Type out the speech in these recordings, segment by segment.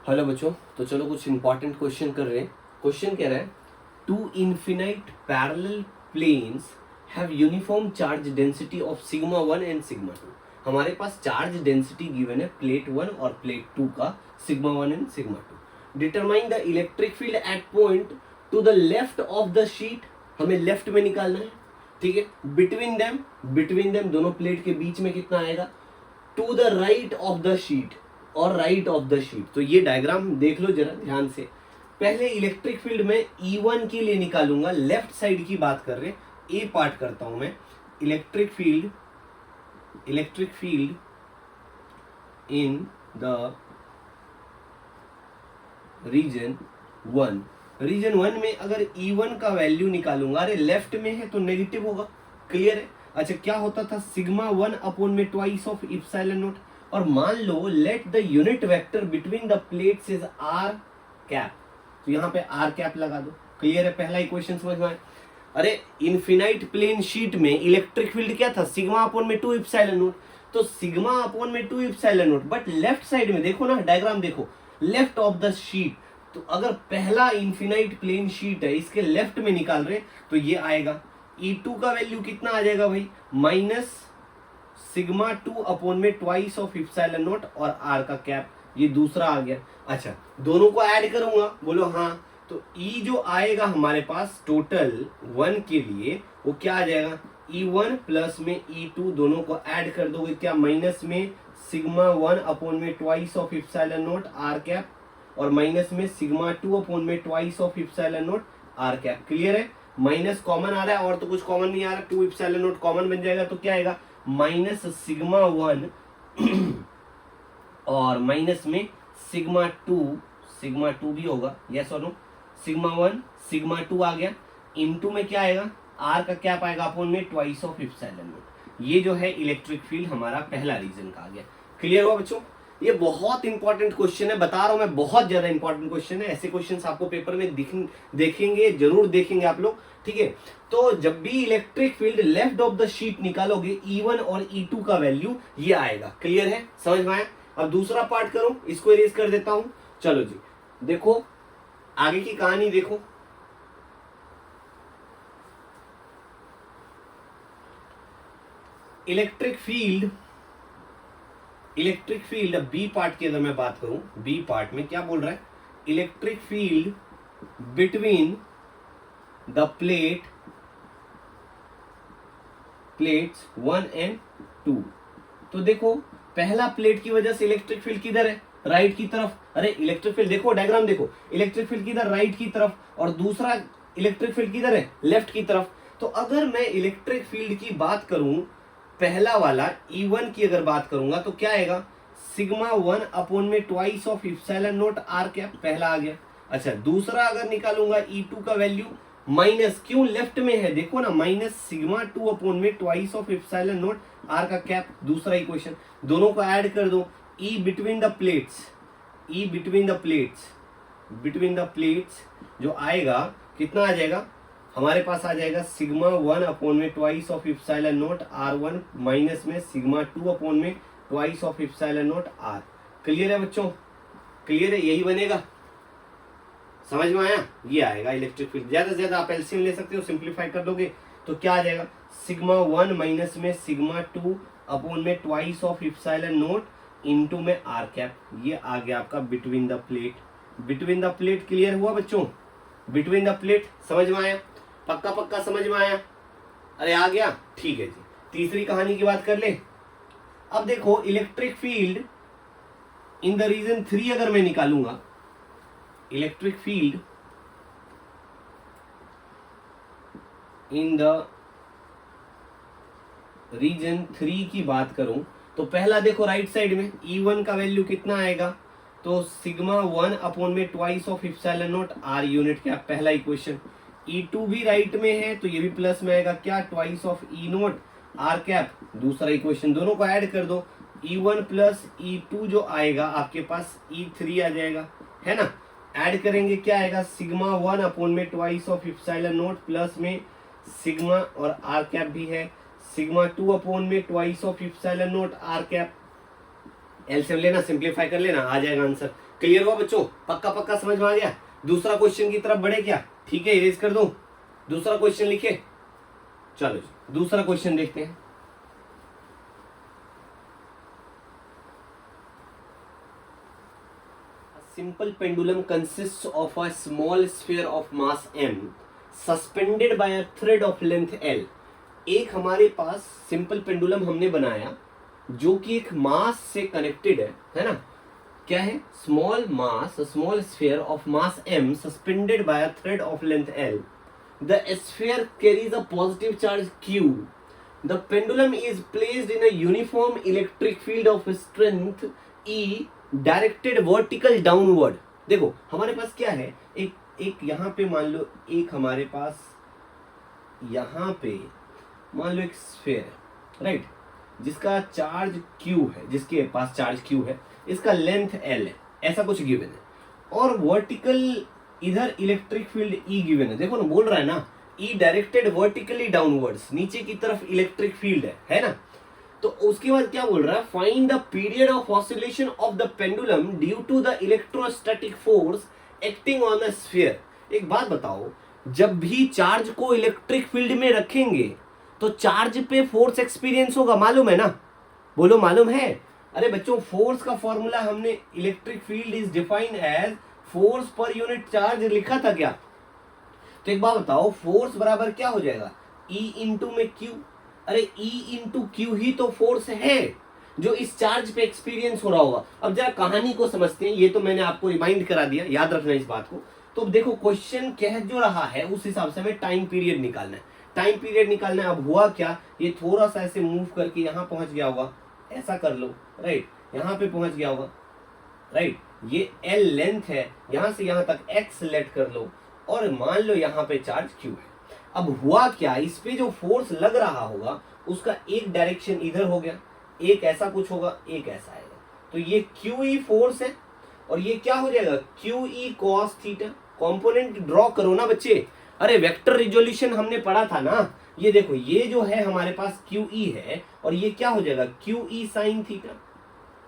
Hello बच्चों, तो चलो कुछ इंपॉर्टेंट क्वेश्चन कर रहे हैं। क्वेश्चन कह रहा है two infinite parallel planes have uniform charge density of sigma 1 and sigma 2। हमारे पास चार्ज डेंसिटी गिवन है प्लेट 1 और प्लेट 2 का, sigma 1 and sigma 2। Determine the electric field at point to the left of the sheet, हमें left में निकालना है, ठीक है। बिटवीन देम दोनों प्लेट के बीच में कितना आएगा, to the right of the sheet और राइट ऑफ द शीट। तो ये डायग्राम देख लो जरा ध्यान से। पहले इलेक्ट्रिक फील्ड में E1 के लिए निकालूंगा, लेफ्ट साइड की बात कर रहे हैं, ए पार्ट करता हूं मैं। Electric field in the region 1 में अगर E1 का वैल्यू निकालूंगा, अरे लेफ्ट में है तो नेगेटिव होगा, क्लियर है। अच्छा, क्या होता था, सिग्मा 1 अपॉन में ट्वाइस ऑफ इप्सिलॉन नॉट। और मान लो let the unit vector between the plates is R cap, तो यहाँ पे आर कैप लगा दो, क्लियर है। पहला इक्वेशन समझ में आया। अरे इनफिनाइट प्लेन शीट में इलेक्ट्रिक फील्ड क्या था, सिग्मा अपॉन में 2 इप्सिलॉन नॉट, तो सिग्मा अपॉन में 2 epsilon not. But left side में देखो ना, डायग्राम देखो, लेफ्ट ऑफ द शीट, तो अगर पहला इनफिनाइट प्लेन शीट है, इसके लेफ्ट में निकाल रहे तो ये आएगा E2 का वैल्यू कितना आ जाएगा भाई, माइनस सिग्मा 2 अपॉन में ट्वाइस ऑफ इप्सिलॉन नॉट और आर का कैप, ये दूसरा आ गया। अच्छा, दोनों को ऐड करूंगा, बोलो हाँ, तो E जो आएगा हमारे पास टोटल 1 के लिए, वो क्या आ जाएगा, E1 प्लस में E2, दोनों को ऐड कर दोगे क्या, माइनस में सिग्मा 1 अपॉन में twice of epsilon naught R cap, और माइनस में सिग्मा 2 अपॉन में twice of epsilon naught R cap, clear है। माइनस कॉमन आ रहा है और तो कुछ कॉमन नहीं आ रहा, 2 इप्सिलॉन नॉट कॉमन बन जाएगा, तो क्या आएगा, माइनस सिग्मा 1 और माइनस में सिग्मा 2 भी होगा, यस और नो, सिग्मा 1 सिग्मा 2 आ गया, इनटू में क्या आएगा, आर का क्या पाएगा अपॉन में ट्वाइस ऑफ इप्सिलॉन नॉट। ये जो है इलेक्ट्रिक फील्ड हमारा पहला रीजन का आ गया, क्लियर हुआ बच्चों। ये बहुत इंपॉर्टेंट क्वेश्चन है, बता रहा हूं मैं, बहुत ज्यादा इंपॉर्टेंट क्वेश्चन है। ऐसे क्वेश्चंस आपको पेपर में देखेंगे, जरूर देखेंगे आप लोग, ठीक है। तो जब भी electric field left of the sheet निकालोगे, E1 और E2 का वैल्यू ये आएगा, क्लियर है, समझ में आया। अब दूसरा पार्ट करो, इसको इरेज कर देता हूं। चलो जी, देखो आगे की कहानी देखो। इलेक्ट्रिक फील्ड अब बी पार्ट की अगर मैं बात करूं, बी पार्ट में क्या बोल रहा है, electric field between the plates 1 and 2। तो देखो पहला प्लेट की वजह से इलेक्ट्रिक फील्ड किधर है, राइट की तरफ। अरे इलेक्ट्रिक फील्ड देखो, डायग्राम देखो, इलेक्ट्रिक फील्ड किधर, राइट की तरफ, और दूसरा इलेक्ट्रिक फील्ड किधर है, लेफ्ट की तरफ। तो अगर मैं इलेक्ट्रिक फील्ड की बात करूं, पहला वाला E1 की अगर बात करूंगा, तो क्या आएगा, सिग्मा 1 अपॉन में twice of epsilon naught R cap, पहला आ गया। अच्छा, दूसरा अगर निकालूंगा E2 का वैल्यू, माइनस, क्यों लेफ्ट में है देखो ना, माइनस सिग्मा 2 अपॉन में twice of epsilon naught R का कैप, दूसरा इक्वेशन, दोनों को ऐड कर दो। E बिटवीन द प्लेट्स जो आएगा कितना आ जाएगा, हमारे पास आ जाएगा सिग्मा 1 अपॉन में twice of epsilon not R1 minus में सिग्मा 2 अपॉन में twice of epsilon not R। Clear है बच्चों, क्लियर है, यही बनेगा, समझ में आया। ये आएगा इलेक्ट्रिक फील्ड, ज्यादा से ज्यादा आप एलसीएम ले सकते हो, सिंप्लीफाई कर दोगे तो क्या आ जाएगा, सिग्मा 1 माइनस में सिग्मा 2 अपॉन में twice of epsilon not into में आर कैप, ये आ गया आपका बिटवीन द प्लेट। क्लियर हुआ बच्चों, बिटवीन द प्लेट, समझ में आया, पक्का समझ में आया। अरे आ गया, ठीक है जी। तीसरी कहानी की बात कर ले। अब देखो electric field in the region 3 अगर मैं निकालूंगा, electric field in the region 3 की बात करूं, तो पहला देखो राइट साइड में E1 का वैल्यू कितना आएगा, तो सिग्मा 1 अपॉन में twice of epsilon naught R unit cap, पहला इक्वेशन। E2 भी राइट में है तो ये भी प्लस में आएगा, क्या, twice of E naught R cap, दूसरा इक्वेशन, दोनों को ऐड कर दो। E1 प्लस E2 जो आएगा आपके पास E3 आ जाएगा, है ना। ऐड करेंगे क्या आएगा, सिग्मा 1 अपॉन में twice of epsilon naught plus में सिग्मा और आर कैप भी है, सिग्मा 2 अपॉन में twice of epsilon naught R cap, LCM लेना, सिंप्लीफाई कर लेना, आ जाएगा आंसर। क्लियर हुआ बच्चों? पक्का पक्का समझ में आ गया? दूसरा क्वेश्चन की तरफ बढ़े क्या? ठीक है, इरेज कर दो, दूसरा क्वेश्चन लिखे। चलो जी दूसरा क्वेश्चन देखते हैं। Simple pendulum consists of a small sphere of mass m suspended by a thread of length L। एक हमारे पास सिंपल पेंडुलम हमने बनाया जो कि एक मास से कनेक्टेड है ना? क्या है? Small mass, small sphere of mass m suspended bye a thread of length L। The sphere carries a positive charge Q। The pendulum is placed in a uniform electric field of strength E directed vertical downward. देखो हमारे पास क्या है, एक यहाँ पे मान लो, एक हमारे पास यहाँ पे मान लो एक स्फीयर है, राइट, जिसका चार्ज Q है, जिसके पास चार्ज Q है, इसका लेंथ L है, ऐसा कुछ गिवन है, और वर्टिकल इधर इलेक्ट्रिक फील्ड E गिवन है। देखो ना, बोल रहा है ना, E डायरेक्टेड वर्टिकली डाउनवर्ड्स, नीचे की तरफ इलेक्ट्रिक फील्ड है ना? तो उसके बाद क्या बोल रहा है? Find the period of oscillation of the pendulum due to the electrostatic force acting on the sphere. एक बात बताओ, जब भी चार्ज को इलेक्ट्रिक फील्ड में रखेंगे तो चार्ज पे फोर्स एक्सपीरियंस होगा, मालूम है ना? बोलो मालूम है? अरे बच्चों, फोर्स का फॉर्मूला हमने electric field is defined as force पर यूनिट चार्ज लिखा था क्या? तो एक बात बताओ, फोर्स बराबर क्या हो जाएगा? E इंटू में Q। अरे E इंटू क्यू ही तो फोर्स है जो इस चार्ज पे एक्सपीरियंस हो रहा होगा। अब जरा कहानी को समझते हैं, ये तो मैंने आपको रिमाइंड करा दिया, याद रखना इस बात को। तो देखो क्वेश्चन कह जो रहा है उस हिसाब से हमें टाइम पीरियड निकालना है, टाइम पीरियड निकालना है। अब हुआ क्या, ये थोड़ा सा ऐसे मूव करके यहाँ पहुंच गया होगा, ऐसा कर लो, राइट, यहाँ पे पहुंच गया होगा, राइट, ये L लेंथ है, यहाँ से यहाँ तक X लेट कर लो, और मान लो यहाँ पे चार्ज Q है। अब हुआ क्या, इस पे जो फोर्स लग रहा होगा उसका एक डायरेक्शन इधर हो गया, एक ऐसा कुछ होगा, एक ऐसा आएगा, तो ये QE फोर्स है, और ये क्या हो जाएगा? QE cos theta. Component draw करो ना बच्चे। अरे वेक्टर रिजोल्यूशन हमने पढ़ा था ना, ये देखो, ये जो है हमारे पास QE है, और ये क्या हो जाएगा? QE sin theta.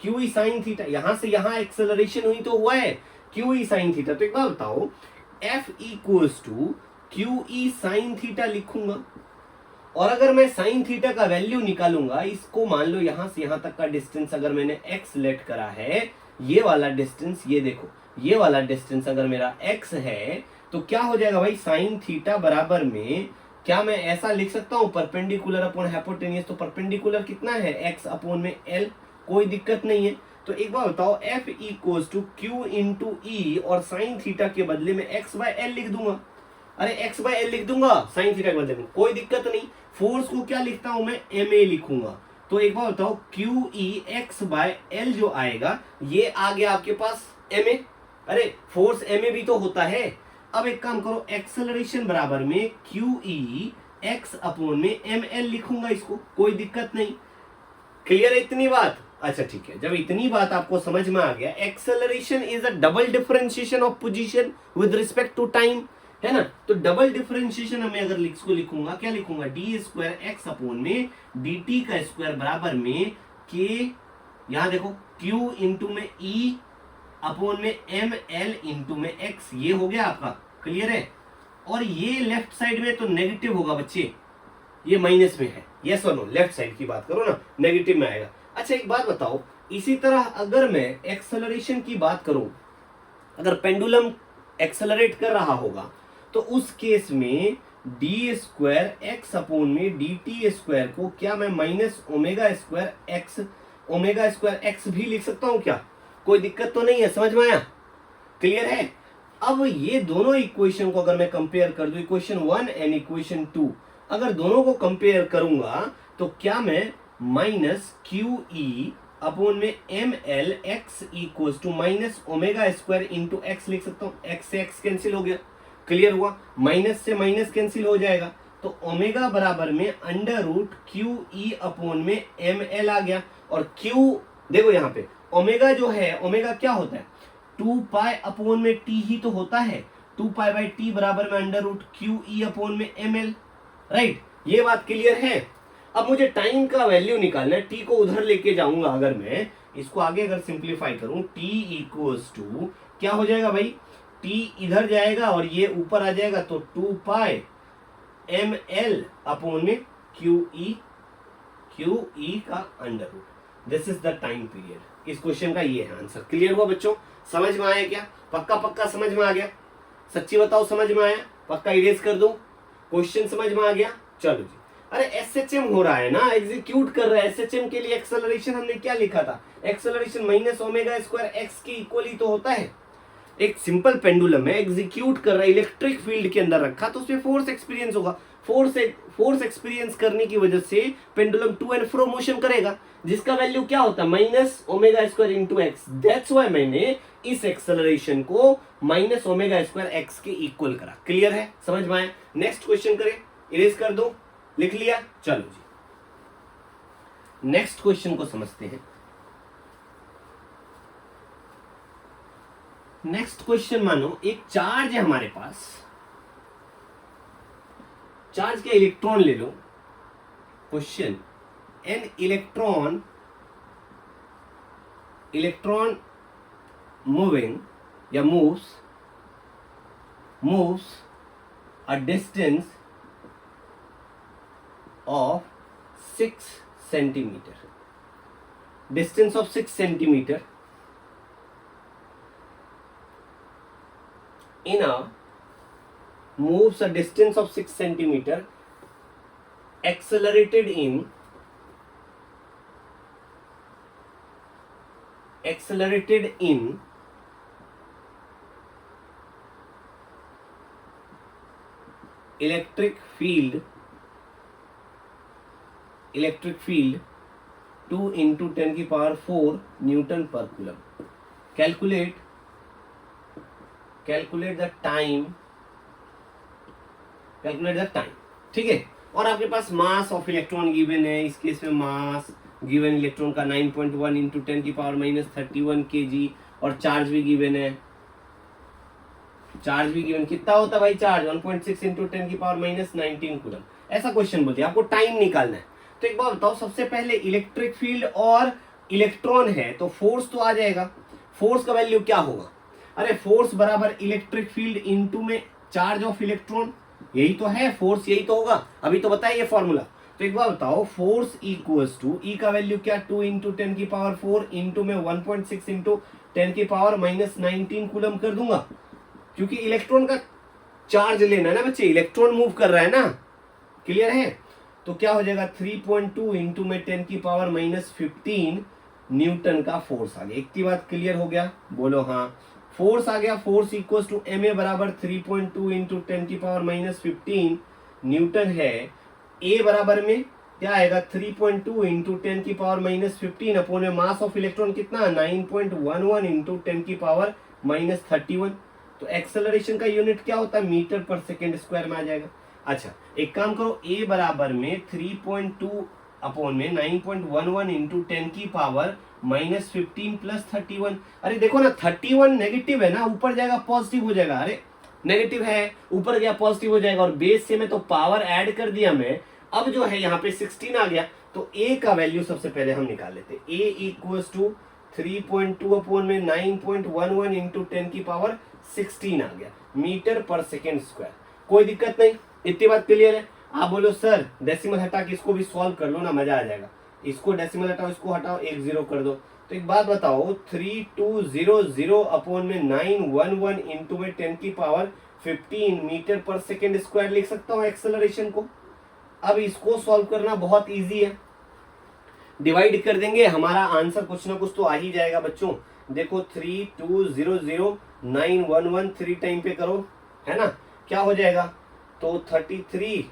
QE sin theta, यहां से यहां एक्सेलरेशन हुई तो हुआ है QE sin थीटा। तो एक बात बताओ, F equals to QE sin theta लिखूंगा, और अगर मैं sin थीटा का वैल्यू निकालूंगा, इसको मान लो यहां से यहां तक का डिस्टेंस अगर मैंने x लेट करा है, ये वाला डिस्टेंस, ये देखो, ये वाला डिस्टेंस अगर मेरा x है, तो क्या हो जाएगा भाई? sin थीटा बराबर में, क्या मैं ऐसा लिख सकता हूं, परपेंडिकुलर अपॉन हाइपोटेन्यूज। तो परपेंडिकुलर कितना है? x अपॉन में l, कोई दिक्कत नहीं है। तो एक बार बताओ, F equals to Q into E, और sin थीटा के बदले में x बाय l लिख दूंगा। अरे x बाय l लिख दूंगा sin थीटा के बदले में, कोई दिक्कत नहीं। फोर्स को क्या लिखता हूं मैं? ma लिखूंगा। तो एक बार बताओ, QE x बाय l जो आएगा, ये आ गया आपके पास ma। अरे फोर्स ma भी तो होता है। अब एक काम करो, एक्सेलरेशन बराबर में QE x अपॉन में ml लिखूंगा इसको, कोई दिक्कत नहीं। क्लियर है इतनी बात? अच्छा ठीक है, जब इतनी बात आपको समझ में आ गया, acceleration is a double differentiation of position with respect to time, है ना? तो डबल डिफरेंशिएशन में अगर इसको लिखूंगा, क्या लिखूंगा? डी स्क्वायर एक्स अपॉन में डी टी का स्क्वायर बराबर में के, यहां देखो, क्यू इंटू में ई अपॉन में एम एल इंटू में एक्स, ये हो गया आपका। क्लियर है? और ये लेफ्ट साइड में तो नेगेटिव होगा बच्चे, ये माइनस में है, यस और नो, लेफ्ट साइड की बात करो ना, नेगेटिव में आएगा। अच्छा एक बात बताओ, इसी तरह अगर मैं एक्सेलरेशन की बात करूं, अगर पेंडुलम एक्सेलरेट कर रहा होगा, तो उस केस में डी स्क्वायर एक्स अपॉन में डी टी स्क्वायर को क्या मैं माइनस ओमेगा स्क्वायर एक्स भी लिख सकता हूं क्या? कोई दिक्कत तो नहीं है, समझ में आया? क्लियर है? अब ये दोनों इक्वेशन को अगर मैं कंपेयर कर दूं, इक्वेशन 1 एंड इक्वेशन 2, अगर दोनों को कंपेयर करूंगा, तो क्या मैं माइनस क्यू ई अपॉन में M L X equal to minus omega square into X लिख सकता हूं? एक्स से एक्स कैंसिल हो गया, क्लियर हुआ? माइनस से माइनस कैंसिल हो जाएगा, तो ओमेगा बराबर में under root Q E upon में एम एल आ गया। और क्यू देखो यहाँ पे ओमेगा जो है, ओमेगा क्या होता है? 2 पाई अपॉन में टी ही तो होता है, 2 पाई बाई टी बराबर में under root Q E upon में एम एल, राइट? ये बात क्लियर है? अब मुझे टाइम का वैल्यू निकालना है, टी को उधर लेके जाऊंगा अगर मैं, इसको आगे अगर सिंप्लीफाई करूं t इक्वल्स टू क्या हो जाएगा भाई, t इधर जाएगा और ये ऊपर आ जाएगा तो 2 पाई ml अपॉन में QE का under root. This is the time period. इस क्वेश्चन का ये है आंसर। क्लियर हुआ बच्चों? समझ में आया क्या? पक्का समझ में आ गया? सच्ची बताओ समझ में आया? पक्का इरेज कर दो? क्वेश्चन समझ में आ गया? चलो जी। अरे एसएचएम हो रहा है ना, एग्जीक्यूट कर रहा है। एसएचएम के लिए एक्सेलरेशन हमने क्या लिखा था? Acceleration minus omega square X के इक्वल ही तो होता है। एक सिंपल पेंडुलम है, एग्जीक्यूट कर रहा है, इलेक्ट्रिक फील्ड के अंदर रखा तो उसमें फोर्स एक्सपीरियंस होगा। फोर्स एक्सपीरियंस करने की वजह से pendulum to and fro motion करेगा, जिसका वैल्यू क्या होता है? Minus omega square into X. That's why मैंने इस एक्सेलरेशन को माइनस ओमेगा स्क्वायर एक्स के इक्वल करा। क्लियर है? समझ में आया? नेक्स्ट क्वेश्चन करें, इरेज कर दो, लिख लिया? चलो जी नेक्स्ट क्वेश्चन को समझते हैं। नेक्स्ट क्वेश्चन मानो एक चार्ज है हमारे पास, चार्ज के इलेक्ट्रॉन ले लो। क्वेश्चन, एन इलेक्ट्रॉन मूविंग या moves a distance of 6 centimetre, distance of 6 centimetre in a moves a distance of 6 centimeter accelerated in electric field 2 into 10 की पावर 4 न्यूटन पर कूलम। Calculate the time. ठीक है। और आपके पास mass of electron given है। इस case में mass given electron का 9.1 इंटू 10 की पावर माइनस 31 kg और चार्ज भी गिवन है। कितना होता है भाई चार्ज? 1.6 इंटू 10 की पावर माइनस 19 कूलम। ऐसा क्वेश्चन बोलते हैं, आपको टाइम निकालना है। तो एक बात बताओ, सबसे पहले इलेक्ट्रिक फील्ड और इलेक्ट्रॉन है तो फोर्स तो आ जाएगा। फोर्स का वैल्यू क्या होगा? अरे फोर्स बराबर इलेक्ट्रिक फील्ड इनटू में चार्ज ऑफ इलेक्ट्रॉन, यही तो है फोर्स, यही तो होगा। अभी तो बताइए फॉर्मूला। तो एक बार बताओ, फोर्स इक्वल्स टू ई का वैल्यू क्या? 2 इंटू 10 की पावर 4 इंटू में 1.6 इंटू 10 की पावर माइनस 19 कूलम कर दूंगा, क्योंकि इलेक्ट्रॉन का चार्ज लेना है ना बच्चे, इलेक्ट्रॉन मूव कर रहा है ना। क्लियर है? तो क्या हो जाएगा? 3.2 इंटू में 10 की पावर माइनस 15 न्यूटन का फोर्स आ गया। इतनी बात क्लियर हो गया? बोलो हाँ। फोर्स आ गया। Force equals to M A बराबर 3.2 इंटू 10 की पावर माइनस 15 न्यूटन है। ए बराबर में क्या आएगा? 3.2 इंटू 10 की पावर माइनस 15 अपॉन में मास ऑफ इलेक्ट्रॉन कितना? 9.11 इंटू 10 की पावर माइनस 31। तो एक्सेलरेशन का यूनिट क्या होता है? मीटर पर सेकेंड स्क्वायर में आ जाएगा। अच्छा एक काम करो, ए बराबर में 3.2 अपॉन में 9.11 इंटू 10 की पावर माइनस 15 प्लस 31। अरे देखो ना, 31 नेगेटिव है ना, ऊपर जाएगा पॉजिटिव हो जाएगा। अरे नेगेटिव है, ऊपर गया पॉजिटिव हो जाएगा। और बेस से मैं तो पावर ऐड कर दिया मैं, अब जो है यहाँ पे 16 आ गया। तो ए का वैल्यू सबसे पहले हम निकाल लेते। ए इक्वल्स टू 3.2 अपॉन में 9.11 इंटू 10 की पावर 16 आ गया मीटर पर सेकेंड स्क्वायर। कोई दिक्कत नहीं, इतनी बात क्लियर है? आप बोलो सर डेसिमल हटा के इसको भी सॉल्व कर लो ना, मजा आ जाएगा। इसको डेसिमल हटाओ, इसको हटाओ, 1 0 कर दो। तो एक बात बताओ, 3200 अपॉन में 911 इंटू में 10 की पावर 15 मीटर पर सेकेंड स्क्वायर लिख सकता हूँ एक्सेलरेशन को। अब इसको सॉल्व करना बहुत इजी है, डिवाइड कर देंगे, हमारा आंसर कुछ ना कुछ तो आ ही जाएगा बच्चों। देखो 3200 911 3 टाइम पे करो, है ना, क्या हो जाएगा? तो 33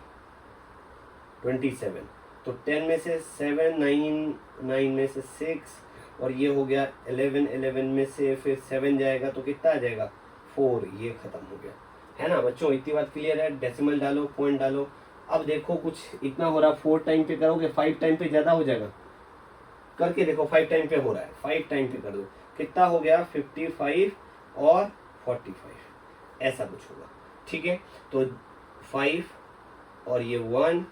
27, तो 10 में से 7 9 में से 6 और ये हो गया 11 में से फिर 7 जाएगा तो कितना आ जाएगा? 4। ये खत्म हो गया, है ना बच्चों? इतनी बात क्लियर है? डेसिमल डालो, पॉइंट डालो। अब देखो कुछ इतना हो रहा, 4 टाइम पे करोगे 5 टाइम पे ज्यादा हो जाएगा। करके देखो, 5 टाइम पे हो रहा है, 5 टाइम पे कर दो, कितना हो गया? 55 और 45, ऐसा कुछ होगा। ठीक है, तो 5 और ये 1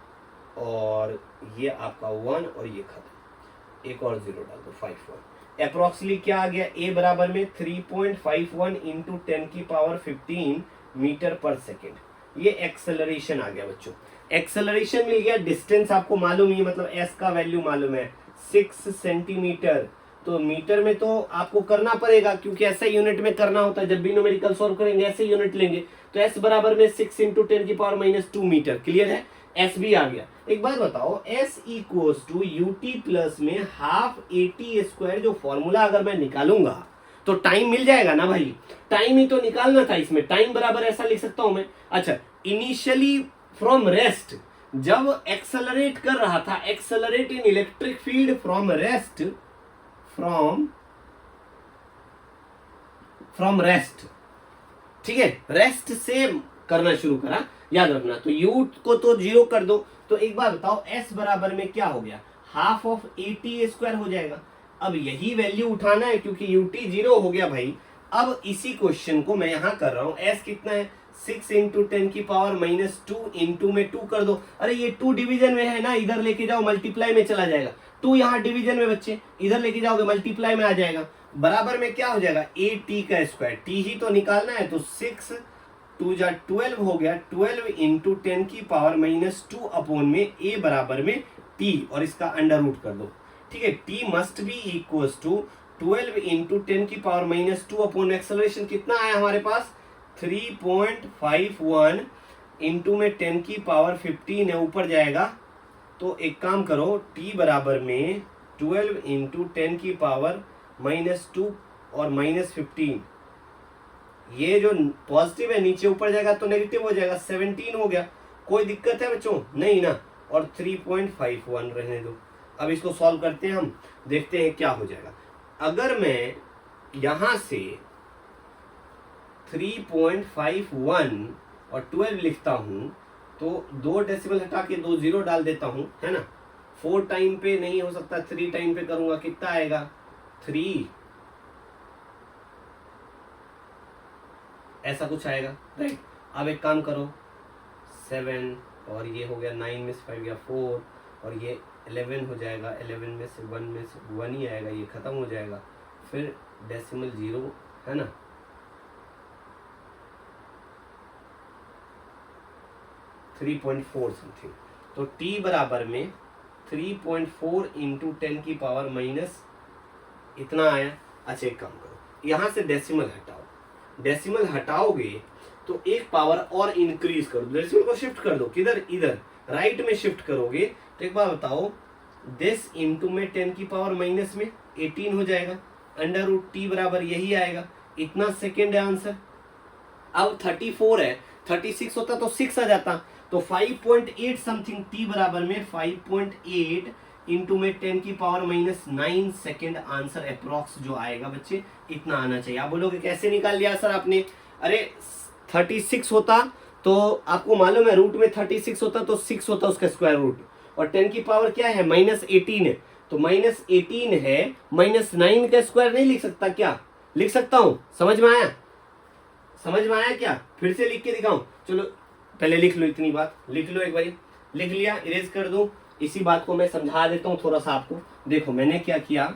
और ये आपका 1 और ये खत्म, एक और 0 डाल दो, 5 1। अप्रोक्सीमेटली क्या आ गया, ए बराबर में 3.51 इंटू 10⁻15 मीटर पर सेकेंड। ये एक्सेलरेशन आ गया बच्चों। एक्सेलरेशन मिल गया, डिस्टेंस आपको मालूम ही है, मतलब एस का वैल्यू मालूम है 6 सेंटीमीटर। तो मीटर में तो आपको करना पड़ेगा क्योंकि ऐसा यूनिट में करना होता है, जब भी न्यूमेरिकल सॉल्व करेंगे ऐसे यूनिट लेंगे। तो एस बराबर में 6 इंटू 10⁻⁻2 मीटर। क्लियर है, एस भी आ गया। एक बात बताओ, S equals to U T plus में हाफ एटी स्क्वायर, जो फॉर्मूला अगर मैं निकालूंगा तो टाइम मिल जाएगा ना भाई, टाइम ही तो निकालना था इसमें। टाइम बराबर ऐसा लिख सकता हूं मैं, अच्छा इनिशियली फ्रॉम रेस्ट, जब एक्सेलरेट कर रहा था, accelerate in electric field from rest, from rest, ठीक है, रेस्ट से करना शुरू करा, याद रखना। तो यू को तो 0 कर दो। तो एक बार बताओ, एस बराबर में क्या हो गया, हाफ ऑफ एटी स्क्वायर हो जाएगा। अब यही वैल्यू उठाना है क्योंकि यूटी 0 हो गया भाई। अब इसी क्वेश्चन को मैं यहां कर रहा हूं, एस कितना है 6 इंटू 10⁻⁻2 इंटू में 2 कर दो। अरे ये 2 डिवीजन में है ना, इधर लेके जाओ मल्टीप्लाई में चला जाएगा। 2 यहाँ डिवीजन में बच्चे, इधर लेके जाओगे मल्टीप्लाई में आ जाएगा। बराबर में क्या हो जाएगा, ए टी का स्क्वायर, टी ही तो निकालना है। तो 6 2 जा 12 हो गया, 12 इंटू 10⁻⁻2 अपॉन में ए बराबर में टी, और इसका अंडर रूट कर दो। ठीक है, T must be equals to 12 into 10⁻⁻2 upon acceleration कितना आया हमारे पास 3.51 इंटू में 10⁻15 है, ऊपर जाएगा। तो एक काम करो, t बराबर में 12 इंटू 10⁻⁻2 और -15, ये जो पॉजिटिव है नीचे ऊपर जाएगा तो नेगेटिव हो जाएगा, 17 हो गया। कोई दिक्कत है बच्चों, नहीं ना, और 3.51 रहने दो। अब इसको सॉल्व करते हैं हम, देखते हैं क्या हो जाएगा। अगर मैं यहां से 3.51 और 12 लिखता हूं तो 2 डेसिमल हटा के 2 0 डाल देता हूं, है ना। 4 टाइम पे नहीं हो सकता, 3 टाइम पे करूंगा, कितना आएगा 3, ऐसा कुछ आएगा, राइट। अब एक काम करो, 7 और ये हो गया 9 में से 5 गया 4, और ये 11 हो जाएगा, 11 में से 1 ही आएगा, ये खत्म हो जाएगा। फिर डेसिमल 0, है ना, .4 समथिंग। तो t बराबर में 3.4 इंटू 10⁻⁻, इतना आया। अच्छा एक काम करो, यहां से डेसिमल हटाओ, डेसिमल हटाओगे तो एक पावर और इंक्रीज करो, डेसिमल को शिफ्ट कर दो, किधर, इधर राइट में शिफ्ट करोगे। तो एक बार बताओ, 10 इंटू में 10⁻⁻ में 18 हो जाएगा, अंडर रूट टी बराबर यही आएगा, इतना सेकेंड है आंसर। अब 34 है, 36 होता तो 6 आ जाता, तो 5.8 समथिंग, टी बराबर में 5.8 इंटू में 10⁻⁹ सेकेंड आंसर अप्रोक्स जो आएगा बच्चे, इतना आना चाहिए। आप बोलोगे कैसे निकाल लिया सर आपने, अरे 36 होता तो आपको मालूम है रूट में 36 होता तो 6 होता उसका स्क्वायर रूट, और 10 की पावर क्या है -18 है, तो -18 है, -9 का स्क्वायर नहीं लिख सकता क्या, लिख सकता हूं, समझ में आया, समझ में आया क्या, फिर से लिख के दिखाऊं, चलो पहले लिख लो, इतनी बात लिख लो, एक बार लिख लिया, इरेज कर दूं। इसी बात को मैं समझा देता हूं थोड़ा सा आपको। देखो मैंने क्या किया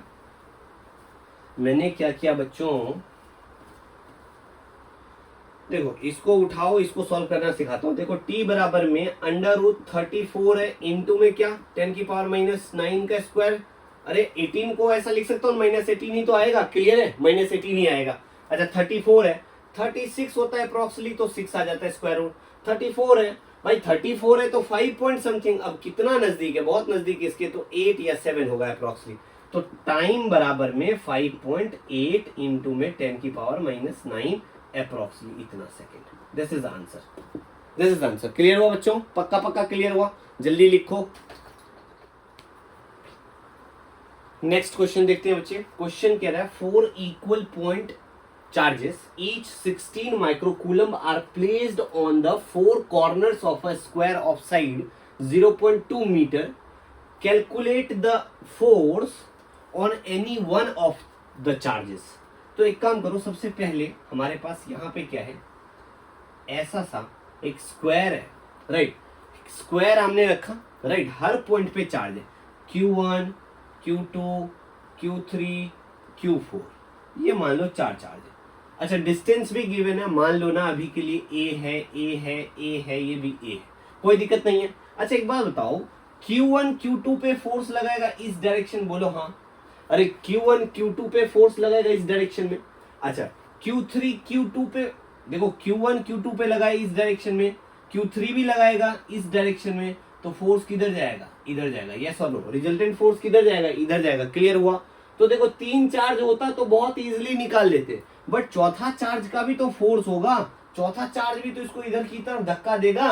बच्चों, देखो इसको उठाओ, इसको सॉल्व करना सिखाता हूं। देखो t बराबर में अंडर रूट 34 है, इंटू में क्या 10⁻⁹ का स्क्वायर, अरे 18 को ऐसा लिख सकता हूँ, -18 ही तो आएगा, क्लियर है, -18 ही आएगा। अच्छा 34 है, 36 होता है अप्रोक्सीमेटली तो 6 आ जाता है स्क्वायर रूट, 34 है भाई, 34 है तो 5 पॉइंट समथिंग, अब कितना नजदीक है, बहुत नजदीक इसके, तो 8 या 7 होगा अप्रोक्सीमेटली। तो टाइम बराबर में 5.8 इंटू में 10⁻⁹ अप्रोक्सीमेटली इतना second. This is answer, this is answer. Clear हुआ बच्चों, पक्का पक्का क्लियर हुआ, जल्दी लिखो। नेक्स्ट क्वेश्चन देखते हैं बच्चे। क्वेश्चन कह रहा है 4 equal point charges each 16 microcoulomb are placed on the 4 corners of a square of side 0.2 meter. Calculate the force on any one of the charges. तो एक काम करो, सबसे पहले हमारे पास यहाँ पे क्या है, ऐसा सा एक स्क्वायर है, राइट, स्क्वायर हमने रखा, राइट, हर पॉइंट पे चार्ज है Q1 Q2 Q3 Q4, ये मान लो 4 चार्ज है। अच्छा डिस्टेंस भी गिवन है, मान लो ना अभी के लिए A है, A है, A है, ये भी A है, कोई दिक्कत नहीं है। अच्छा एक बात बताओ, Q1 Q2 पे फोर्स लगाएगा इस डायरेक्शन, बोलो हाँ। अरे Q1 Q2 पे फोर्स लगाएगा इस डायरेक्शन में। अच्छा Q3 Q2 पे, देखो Q1 Q2 पे लगाए इस डायरेक्शन में, Q3 भी लगाएगा इस डायरेक्शन में, तो फोर्स किधर जाएगा, इधर जाएगा। यस और नो, रिजल्टेंट फोर्स किधर जाएगा, इधर जाएगा। क्लियर हुआ। तो देखो 3 चार्ज होता तो बहुत इजीली निकाल लेते, बट चौथा चार्ज का भी तो फोर्स होगा, चौथा चार्ज भी तो इसको इधर की तरफ धक्का देगा।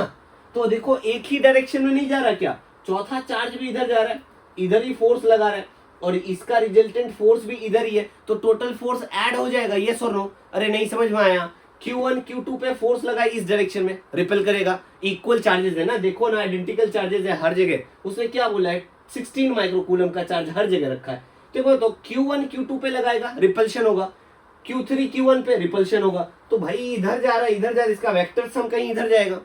तो देखो एक ही डायरेक्शन में नहीं जा रहा क्या, चौथा चार्ज भी इधर जा रहा है, इधर ही फोर्स लगा रहा है, और इसका रिजल्टेंट फोर्स भी इधर ही है, तो टोटल फोर्स ऐड हो जाएगा। यस और नो। अरे नहीं समझ में आया, Q1 Q2 पे फोर्स लगा इस डायरेक्शन में, रिपेल करेगा, इक्वल चार्जेस है ना, देखो ना आइडेंटिकल चार्जेस है हर जगह। उसने क्या बोला है, 16 माइक्रोकूलम का चार्ज हर जगह रखा है। देखो तो Q1 Q2 पे लगाएगा, रिपल्शन होगा, Q3 Q1 पे रिपल्शन होगा। तो भाई इधर जा रहा है, इधर जा रहा है, इसका वेक्टर सम कहीं इधर जाएगा।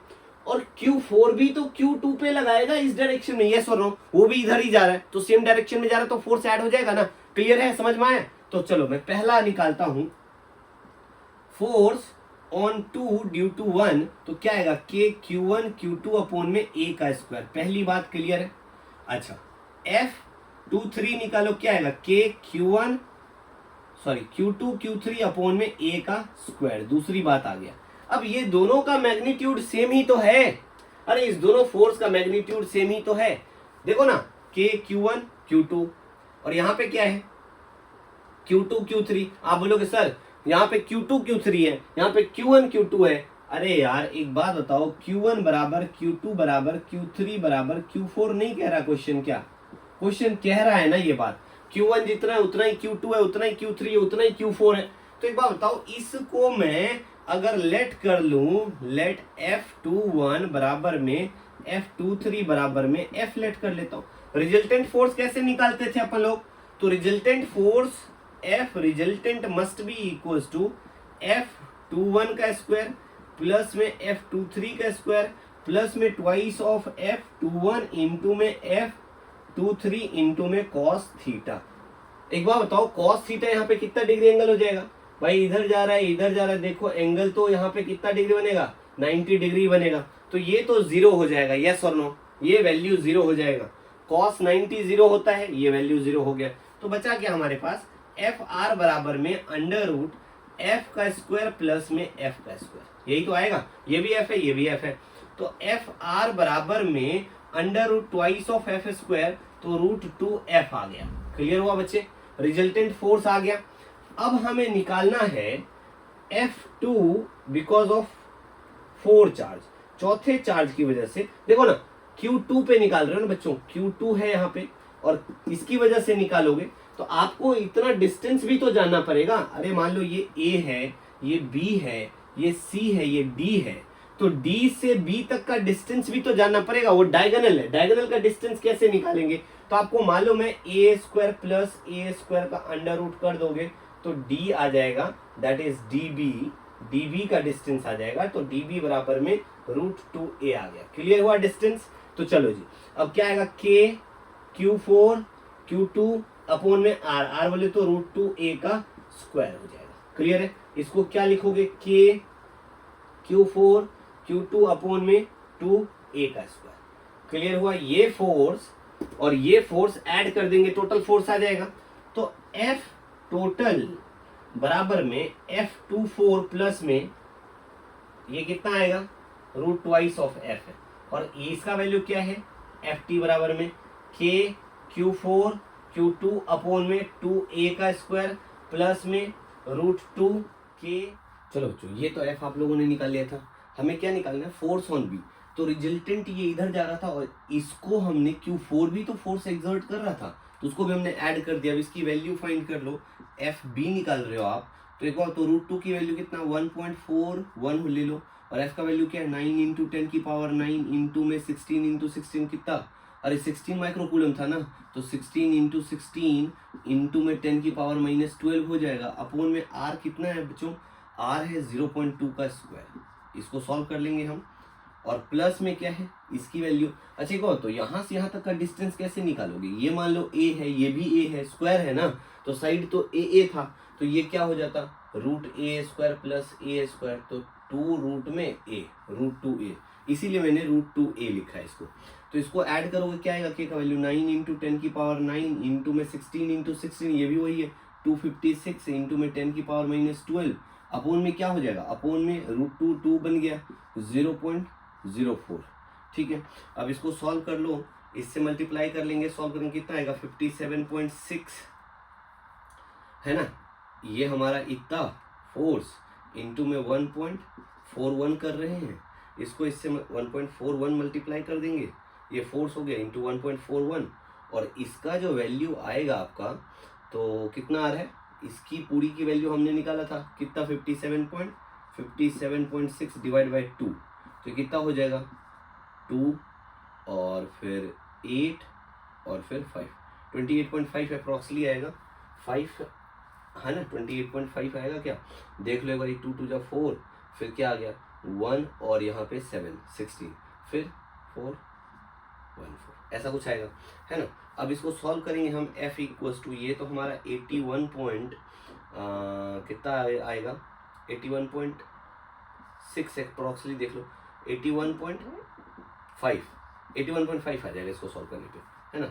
और Q4 भी तो Q2 पे लगाएगा इस डायरेक्शन में। यस और नो, वो भी इधर ही जा रहा है, तो सेम डायरेक्शन में जा रहा है, तो फोर्स ऐड हो जाएगा ना। क्लियर है, समझ में आया। तो चलो मैं पहला निकालता हूं, फोर्स ऑन 2 ड्यू टू 1, तो क्या आएगा, K Q1 Q2 अपॉन में A का स्क्वायर। पहली बात क्लियर है। अच्छा F23 निकालो, क्या आएगा, K Q1 sorry Q2 Q3 upon में A का स्क्वायर। दूसरी बात आ गया, अब ये दोनों का मैग्नीट्यूड सेम ही तो है। अरे इस दोनों फोर्स का मैग्नीट्यूड सेम ही तो है। देखो ना, K Q1 Q2, और यहाँ पे क्या है, Q2 Q3। आप बोलोगे सर यहाँ पे Q2 Q3 है, यहाँ पे Q1 Q2 है। अरे यार एक बात बताओ, Q1 बराबर Q2 बराबर Q3 बराबर Q4 नहीं कह रहा क्वेश्चन, क्या क्वेश्चन कह रहा है ना ये बात, Q1 जितना है उतना ही Q2 है, उतना ही Q3 है, उतना ही Q4 है। तो एक बात बताओ, इसको मैं अगर लेट कर लूं, लेट F21 बराबर में F23 बराबर में F लेट कर लेता हूं। रिजल्टेंट फोर्स कैसे निकालते थे अपन लोग, तो resultant force F resultant must be equals to F21 का स्क्वायर प्लस में F23 का स्क्वायर प्लस में ट्वाइस ऑफ F21 इंटू में F23 इंटू में cos थीटा। एक बार बताओ cos थीटा यहाँ पे कितना डिग्री एंगल हो जाएगा, भाई इधर जा रहा है इधर जा रहा है, देखो एंगल तो यहाँ पे कितना डिग्री बनेगा, 90 डिग्री बनेगा। तो ये तो जीरो हो जाएगा। यस और नो, ये वैल्यू जीरो हो जाएगा। cos 90 जीरो होता है, ये वैल्यू जीरो हो गया। तो बचा क्या हमारे पास, एफ आर बराबर में अंडर रूट एफ का स्क्वायर प्लस में एफ का स्क्वायर, यही तो आएगा। ये भी एफ है, ये भी एफ है, तो एफ आर बराबर में under root twice of F square, तो रूट 2f आ गया। क्लियर हुआ बच्चे, रिजल्टेंट फोर्स आ गया। अब हमें निकालना है F2 बिकॉज ऑफ 4 चार्ज, चौथे चार्ज की वजह से। देखो ना Q2 पे निकाल रहे हो ना बच्चों, Q2 है यहाँ पे, और इसकी वजह से निकालोगे तो आपको इतना डिस्टेंस भी तो जानना पड़ेगा। अरे मान लो ये A है, ये B है, ये C है, ये D है, तो D से B तक का डिस्टेंस भी तो जानना पड़ेगा। वो डायगोनल है, डायगोनल का डिस्टेंस कैसे निकालेंगे, तो आपको मालूम है a square plus a square का अंडर रूट कर दोगे तो d आ जाएगा, दैट इज db का डिस्टेंस आ जाएगा, तो db बराबर में रूट 2a आ गया। क्लियर हुआ डिस्टेंस। तो चलो जी, अब क्या आएगा, k q4 q2 अपॉन में r बोले तो रूट 2a का स्क्वायर हो जाएगा। क्लियर है, इसको क्या लिखोगे, k q4 q2 अपॉन में 2a का स्क्वायर। क्लियर हुआ, ये फोर्स और ये फोर्स ऐड कर देंगे, टोटल फोर्स आ जाएगा। तो F टोटल बराबर में F24 प्लस में ये कितना आएगा, रूट ट्वाइस ऑफ F है, और इसका वैल्यू क्या है, Ft बराबर में K Q4 Q2 अपॉन में 2a का स्क्वायर प्लस में रूट 2k। चलो बच्चों, ये तो F आप लोगों ने निकाल लिया था, हमें क्या निकालना है, फोर्स ऑन B। तो रिजल्टेंट ये इधर जा रहा था और इसको हमने Q4 भी तो फोर्स एक्सर्ट कर रहा था, तो उसको भी हमने ऐड कर दिया। अब इसकी वैल्यू फाइंड कर लो, FB निकाल रहे हो आप, तो एक बार तो रूट 2 की वैल्यू कितना 1.41 ले लो, और F का वैल्यू क्या है 9 इंटू 10 की पावर 9 इंटू में 16 इंटू 16 कितना, अरे 16 माइक्रोकूलम था ना, तो 16 इंटू 16 इंटू में 10 की पावर -12 हो जाएगा। अपॉन में R कितना है बच्चों, R है 0.2 का स्क्वायर। इसको सॉल्व कर लेंगे हम, और प्लस में क्या है इसकी वैल्यू। अच्छा एक और, तो यहाँ से यहाँ तक का डिस्टेंस कैसे निकालोगे, ये मान लो a है, ये भी a है, स्क्वायर है ना, तो साइड तो a था, तो ये क्या हो जाता रूट ए स्क्वायर प्लस ए स्क्वायर, तो 2 रूट में a, रूट 2a, इसीलिए मैंने रूट 2a लिखा है इसको। तो इसको ऐड करोगे क्या आएगा, k का वैल्यू 9 इंटू 10 की पावर 9 इंटू में 16 इंटू 16, ये भी वही है 256 इंटू में 10 की पावर -12, अपोन में क्या हो जाएगा, अपोन में रूट 2 बन गया 0.04। ठीक है, अब इसको सॉल्व कर लो, इससे मल्टीप्लाई कर लेंगे, सॉल्व करेंगे कितना आएगा 57.6 है ना, ये हमारा इतना फोर्स इंटू में 1.41 कर रहे हैं, इसको इससे 1.41 मल्टीप्लाई कर देंगे, ये फोर्स हो गया इंटू 1.41, और इसका जो वैल्यू आएगा आपका तो कितना आ रहा है, इसकी पूरी की वैल्यू हमने निकाला था कितना 57.6 डिवाइड बाई 2, तो कितना हो जाएगा 2 और फिर 8 और फिर 5, 28.5 अप्रॉक्सली आएगा, 5 है ना, 28.5 आएगा क्या, देख लो एक बार, 2 2 जा 4, फिर क्या आ गया 1 और यहाँ पे 7 16, फिर 4 1 4, ऐसा कुछ आएगा है ना। अब इसको सॉल्व करेंगे हम, f इक्वल्स टू, ये तो हमारा 81 पॉइंट कितना आएगा 81.6 अप्रॉक्सली, देख लो 81.5 आ जाएगा इसको सॉल्व करने पे, है ना,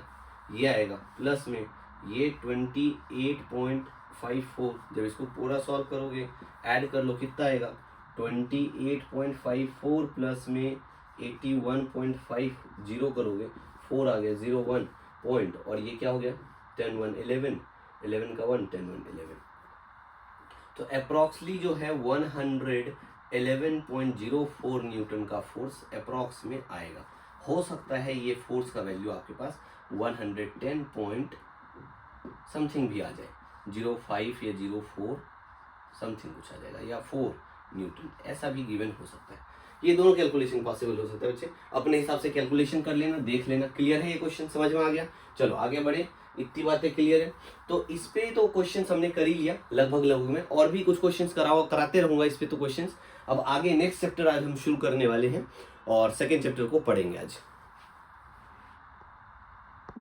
ये आएगा प्लस में ये 28.54, जब इसको पूरा सॉल्व करोगे ऐड कर लो कितना आएगा 28.54 प्लस में 81.50 करोगे, 4 आ गया 01 पॉइंट, और ये क्या हो गया 10 1 11, 11 का 1 10 1 11, तो अप्रॉक्सली जो है 111.04 न्यूटन का फोर्स अप्रॉक्स में आएगा। हो सकता है ये फोर्स का वैल्यू आपके पास 110 पॉइंट समथिंग भी आ जाए, 05 या 04 समथिंग कुछ आ जाएगा, या 4 न्यूटन, ऐसा भी गिवन हो सकता है। ये दोनों कैलकुलेशन पॉसिबल हो सकता है बच्चे, अपने हिसाब से कैलकुलेशन कर लेना, देख लेना। क्लियर है ये क्वेश्चन, समझ में आ गया, चलो आगे बढ़े, इतनी बातें क्लियर है। तो इस पे तो क्वेश्चन हमने कर ही लिया लगभग में, और भी कुछ क्वेश्चन कराते रहूंगा इस पे तो क्वेश्चन। अब आगे नेक्स्ट चैप्टर आज हम शुरू करने वाले हैं और सेकेंड चैप्टर को पढ़ेंगे आज।